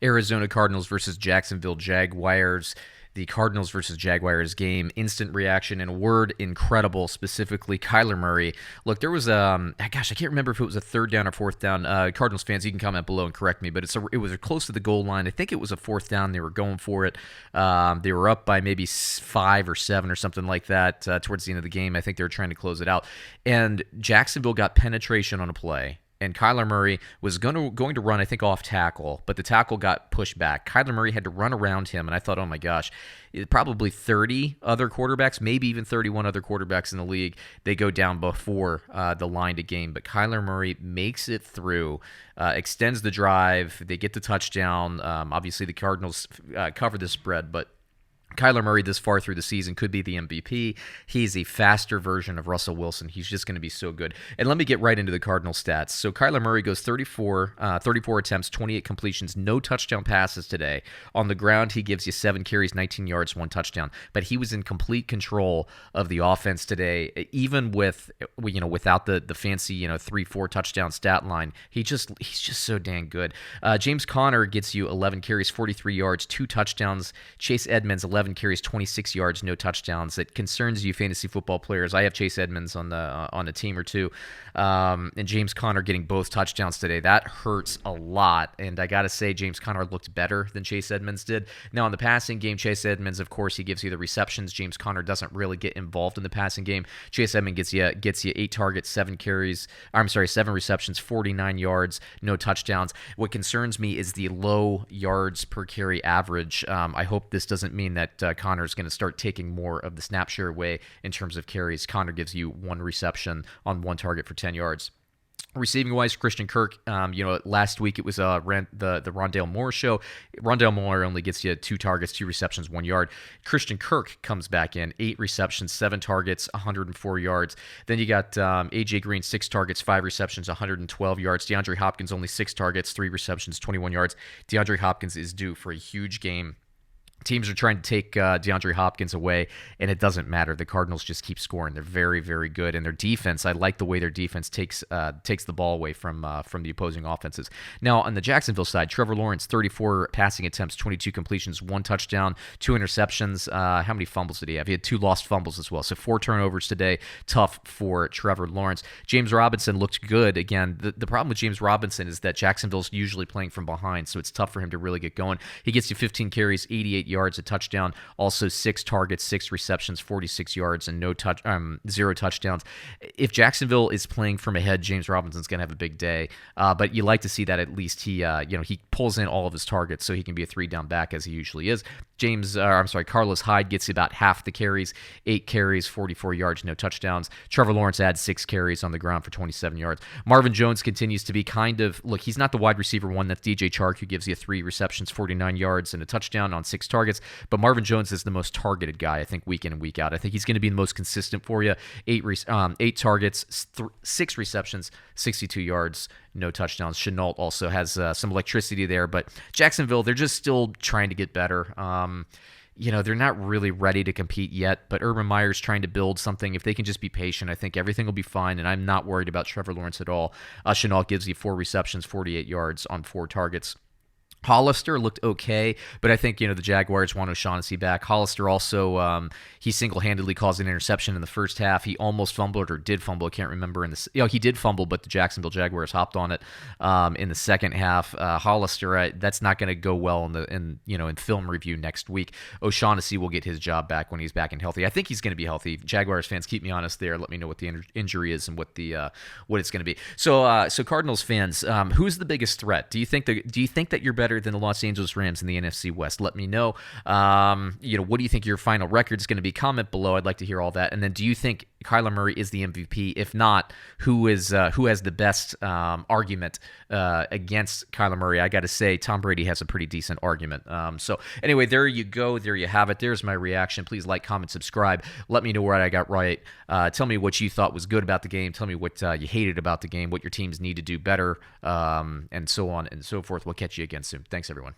Arizona Cardinals versus Jacksonville Jaguars. The Cardinals versus Jaguars game, instant reaction in a word, incredible. Specifically, Kyler Murray. Look, there was I can't remember if it was a third down or fourth down. Cardinals fans, you can comment below and correct me, but it was close to the goal line. I think it was a fourth down. They were going for it. They were up by maybe 5 or 7 or something like that towards the end of the game. I think they were trying to close it out, and Jacksonville got penetration on a play. And Kyler Murray was going to run, I think, off tackle, but the tackle got pushed back. Kyler Murray had to run around him, and I thought, oh my gosh, probably 30 other quarterbacks, maybe even 31 other quarterbacks in the league, they go down before the line to game. But Kyler Murray makes it through, extends the drive, they get the touchdown. Obviously, the Cardinals cover the spread, but Kyler Murray this far through the season could be the MVP. He's a faster version of Russell Wilson. He's just going to be so good. And let me get right into the Cardinal stats. So Kyler Murray goes 34 attempts, 28 completions, no touchdown passes today. On the ground, he gives you 7 carries, 19 yards, 1 touchdown. But he was in complete control of the offense today, even without the fancy 3-4 touchdown stat line. He's just so dang good. James Conner gets you 11 carries, 43 yards, 2 touchdowns. Chase Edmonds 11 carries, 26 yards, no touchdowns. It concerns you fantasy football players. I have Chase Edmonds on the team or two, and James Conner getting both touchdowns today. That hurts a lot, and I got to say James Conner looked better than Chase Edmonds did. Now, in the passing game, Chase Edmonds, of course, he gives you the receptions. James Conner doesn't really get involved in the passing game. Chase Edmonds gets you 8 targets, 7 receptions, 49 yards, no touchdowns. What concerns me is the low yards per carry average. I hope this doesn't mean that Connor's going to start taking more of the snap share away in terms of carries. Conner gives you 1 reception on 1 target for 10 yards. Receiving wise, Christian Kirk, last week it was the Rondale Moore show. Rondale Moore only gets you 2 targets, 2 receptions, 1 yard. Christian Kirk comes back in, 8 receptions, 7 targets, 104 yards. Then you got A.J. Green, 6 targets, 5 receptions, 112 yards. DeAndre Hopkins, only 6 targets, 3 receptions, 21 yards. DeAndre Hopkins is due for a huge game. Teams are trying to take DeAndre Hopkins away, and it doesn't matter. The Cardinals just keep scoring. They're very, very good. And their defense, I like the way their defense takes the ball away from the opposing offenses. Now, on the Jacksonville side, Trevor Lawrence, 34 passing attempts, 22 completions, 1 touchdown, 2 interceptions. How many fumbles did he have? He had 2 lost fumbles as well. So 4 turnovers today. Tough for Trevor Lawrence. James Robinson looked good. Again, the problem with James Robinson is that Jacksonville's usually playing from behind, so it's tough for him to really get going. He gets you 15 carries, 88 yards, a touchdown, also 6 targets, 6 receptions, 46 yards, and 0 touchdowns. If Jacksonville is playing from ahead, James Robinson's going to have a big day. But you like to see that at least he pulls in all of his targets so he can be a 3-down back as he usually is. Carlos Hyde gets about half the carries, 8 carries, 44 yards, no touchdowns. Trevor Lawrence adds 6 carries on the ground for 27 yards. Marvin Jones continues to be he's not the wide receiver one. That's DJ Chark, who gives you 3 receptions, 49 yards, and a touchdown on 6 targets. But Marvin Jones is the most targeted guy, I think, week in and week out. I think he's going to be the most consistent for you. 8 targets, 6 receptions, 62 yards, no touchdowns. Chenault also has some electricity there, but Jacksonville, they're just still trying to get better. They're not really ready to compete yet, but Urban Meyer's trying to build something. If they can just be patient, I think everything will be fine, and I'm not worried about Trevor Lawrence at all. Chenault gives you 4 receptions, 48 yards on 4 targets. Hollister looked okay, but I think, the Jaguars want O'Shaughnessy back. Hollister also, he single-handedly caused an interception in the first half. He almost fumbled or did fumble. I can't remember. He did fumble, but the Jacksonville Jaguars hopped on it in the second half. Hollister, that's not going to go well in film review next week. O'Shaughnessy will get his job back when he's back and healthy. I think he's going to be healthy. Jaguars fans, keep me honest there. Let me know what the injury is and what it's going to be. So Cardinals fans, who's the biggest threat? Do you think that you're better than the Los Angeles Rams in the NFC West? Let me know. What do you think your final record is going to be? Comment below. I'd like to hear all that. And then, do you think Kyler Murray is the MVP? If not, who has the best argument against Kyler Murray? I got to say, Tom Brady has a pretty decent argument. So anyway, there you go. There you have it. There's my reaction. Please like, comment, subscribe. Let me know what I got right. Tell me what you thought was good about the game. Tell me what you hated about the game, what your teams need to do better, and so on and so forth. We'll catch you again soon. Thanks, everyone.